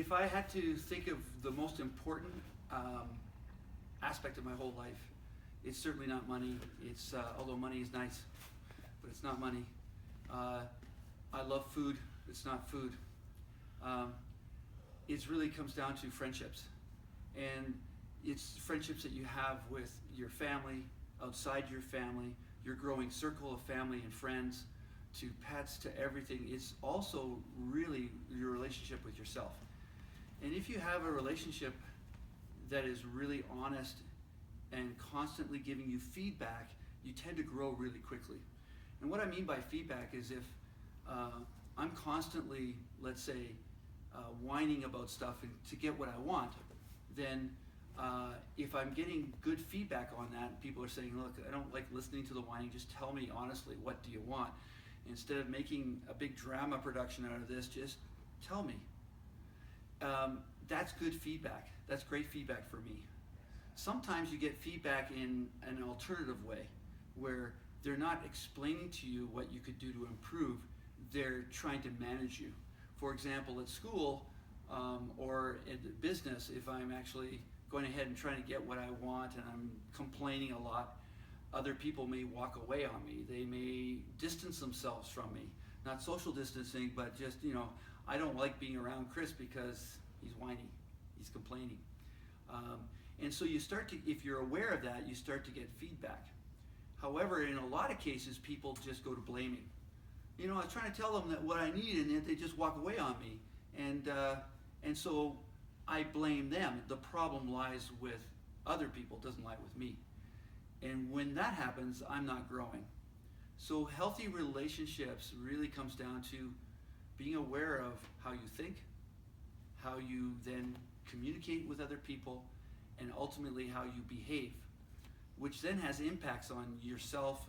If I had to think of the most important aspect of my whole life, it's certainly not money. It's although money is nice, but it's not money. I love food. It's not food. Um, it really comes down to friendships, and it's friendships that you have with your family, outside your family, your growing circle of family and friends, to pets, to everything. It's also really your relationship with yourself. And if you have a relationship that is really honest and constantly giving you feedback, you tend to grow really quickly. And what I mean by feedback is if I'm constantly, let's say, whining about stuff and to get what I want, then if I'm getting good feedback on that, people are saying, look, I don't like listening to the whining, just tell me honestly, what do you want? Instead of making a big drama production out of this, just tell me. That's good feedback. That's great feedback for me. Sometimes you get feedback in an alternative way, where they're not explaining to you what you could do to improve, they're trying to manage you. For example, at school or in business, if I'm actually going ahead and trying to get what I want and I'm complaining a lot, other people may walk away on me. They may distance themselves from me. Not social distancing, but just, I don't like being around Chris because he's whiny, he's complaining. And so you start to, if you're aware of that, you start to get feedback. However, in a lot of cases, people just go to blaming. I was trying to tell them that what I need, and yet they just walk away on me. And so I blame them. The problem lies with other people, it doesn't lie with me. And when that happens, I'm not growing. So healthy relationships really comes down to being aware of how you think, how you then communicate with other people, and ultimately how you behave, which then has impacts on yourself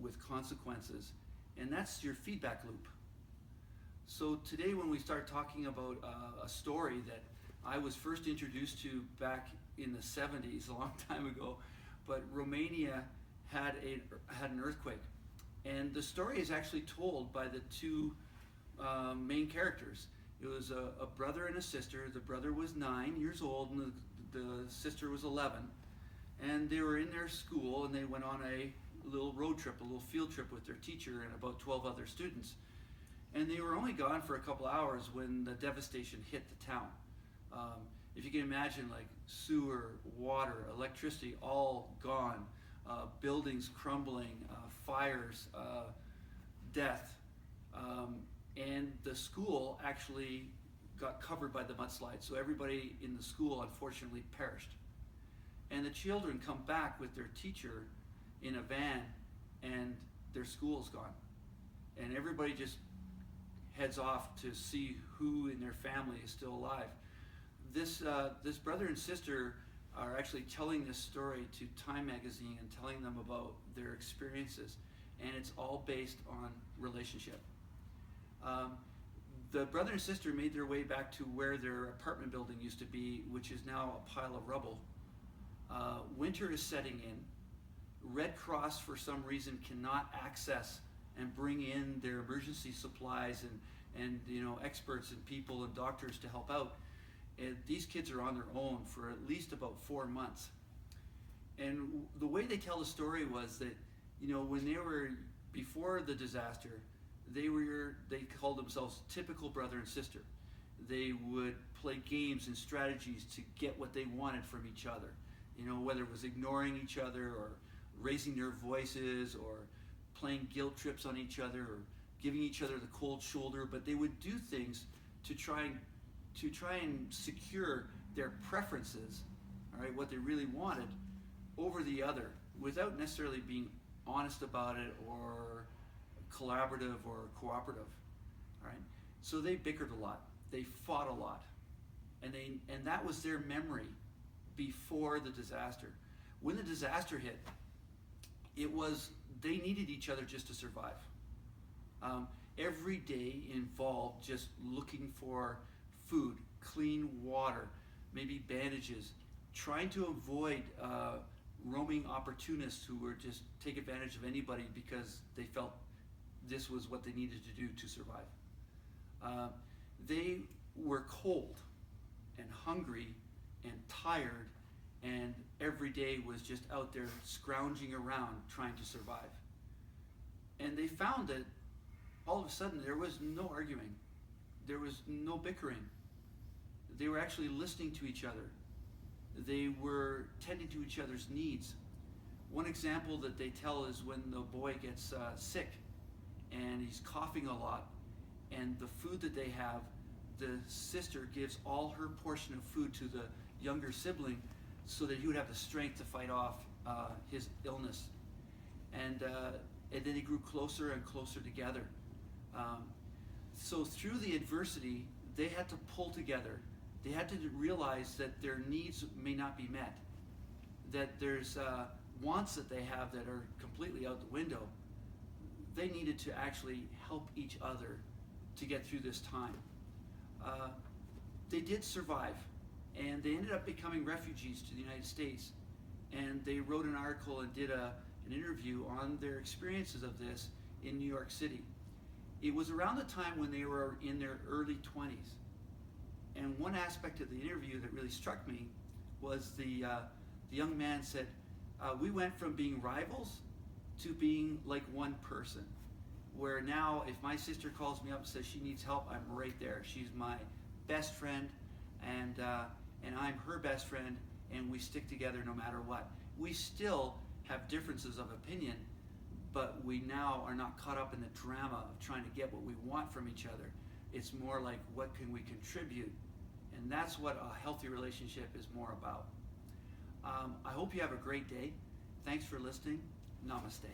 with consequences. And that's your feedback loop. So today when we start talking about a story that I was first introduced to back in the 70s, a long time ago, but Romania had an earthquake. And the story is actually told by the two main characters. It was a brother and a sister. The brother was 9 years old and the sister was 11. And they were in their school and they went on a little road trip, a little field trip with their teacher and about 12 other students. And they were only gone for a couple hours when the devastation hit the town. If you can imagine, like sewer, water, electricity, all gone, buildings crumbling, fires, death. And the school actually got covered by the mudslide. So everybody in the school unfortunately perished. And the children come back with their teacher in a van and their school's gone. And everybody just heads off to see who in their family is still alive. This brother and sister are actually telling this story to Time magazine and telling them about their experiences. And it's all based on relationship. The brother and sister made their way back to where their apartment building used to be, which is now a pile of rubble. Winter is setting in. Red Cross, for some reason, cannot access and bring in their emergency supplies and experts and people and doctors to help out. And these kids are on their own for at least about 4 months. And the way they tell the story was that, when they were before the disaster, they called themselves typical brother and sister. They would play games and strategies to get what they wanted from each other. Whether it was ignoring each other or raising their voices or playing guilt trips on each other or giving each other the cold shoulder, but they would do things to try and secure their preferences, all right, what they really wanted, over the other, without necessarily being honest about it or collaborative or cooperative. All right, so they bickered a lot, they fought a lot, and that was their memory before the disaster. When the disaster hit, they needed each other just to survive. Every day involved just looking for food, clean water, maybe bandages, trying to avoid roaming opportunists who would just take advantage of anybody because they felt this was what they needed to do to survive. They were cold. and hungry and tired, and every day was just out there scrounging around trying to survive. And they found that all of a sudden there was no arguing, there was no bickering. They were actually listening to each other. They were tending to each other's needs. One example that they tell is when the boy gets sick and he's coughing a lot, and the food that they have, the sister gives all her portion of food to the younger sibling so that he would have the strength to fight off his illness. And then he grew closer and closer together. So through the adversity, they had to pull together. They had to realize that their needs may not be met, that there's wants that they have that are completely out the window. They needed to actually help each other to get through this time. They did survive, and they ended up becoming refugees to the United States. And they wrote an article and did an interview on their experiences of this in New York City. It was around the time when they were in their early 20s. And one aspect of the interview that really struck me was the young man said, we went from being rivals to being like one person, where now if my sister calls me up and says she needs help, I'm right there. She's my best friend, and I'm her best friend, and we stick together no matter what. We still have differences of opinion, but we now are not caught up in the drama of trying to get what we want from each other. It's more like, what can we contribute? And that's what a healthy relationship is more about. I hope you have a great day. Thanks for listening. Namaste.